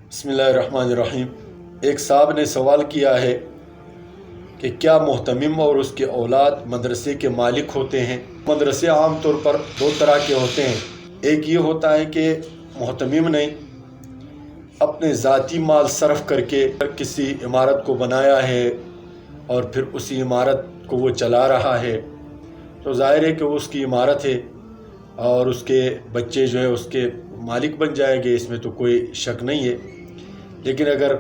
बिस्मिल्लाहिर्रहमानिर्रहीम। एक साहब ने सवाल किया है कि क्या मुहतमिम और उसके औलाद मदरसे के मालिक होते हैं। मदरसे आम तौर पर दो तरह के होते हैं। एक ये होता है कि मुहतमिम ने अपने ज़ाती माल सर्फ करके किसी इमारत को बनाया है और फिर उसी इमारत को वो चला रहा है, तो ज़ाहिर है कि वो उसकी इमारत है और उसके बच्चे जो है उसके मालिक बन जाएंगे, इसमें तो कोई शक नहीं है। लेकिन अगर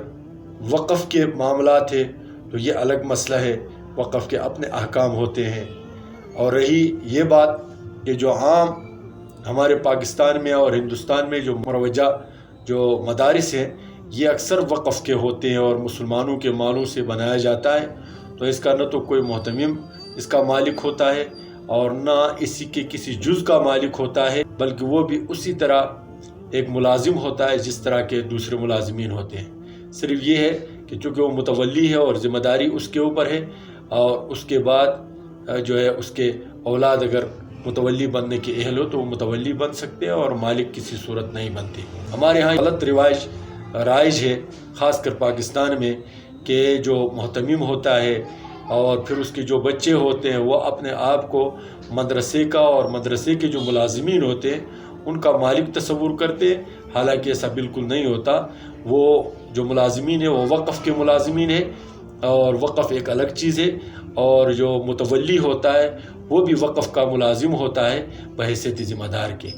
वक़्फ़ के मामला थे तो ये अलग मसला है, वक़्फ़ के अपने अहकाम होते हैं। और रही ये बात कि जो आम हमारे पाकिस्तान में और हिंदुस्तान में जो मुरवजा जो मदारिस हैं, ये अक्सर वक़्फ़ के होते हैं और मुसलमानों के मालों से बनाया जाता है, तो इसका न तो कोई मुहतमिम इसका मालिक होता है और ना इसी के किसी जुज़ का मालिक होता है, बल्कि वो भी उसी तरह एक मुलाजिम होता है जिस तरह के दूसरे मुलाजिमीन होते हैं। सिर्फ ये है कि चूँकि वो मुतवल्ली है और ज़िम्मेदारी उसके ऊपर है, और उसके बाद जो है उसके औलाद अगर मुतवल्ली बनने के अहल हो तो वो मुतवल्ली बन सकते हैं और मालिक किसी सूरत नहीं बनते। हमारे यहाँ गलत रिवाज राइज है, ख़ासकर पाकिस्तान में, कि जो मुहतमिम होता है और फिर उसके जो बच्चे होते हैं वो अपने आप को मदरसे का और मदरसे के जो मुलाजिमीन होते हैं उनका मालिक तस्वुर करते हैं। हालांकि ऐसा बिल्कुल नहीं होता। वो जो मुलाजिमीन है वो वक़्फ़ के मुलाजिमीन है और वक़्फ़ एक अलग चीज़ है, और जो मुतवल्ली होता है वो भी वक़्फ़ का मुलाजिम होता है बहैसियत ज़िम्मेदार के।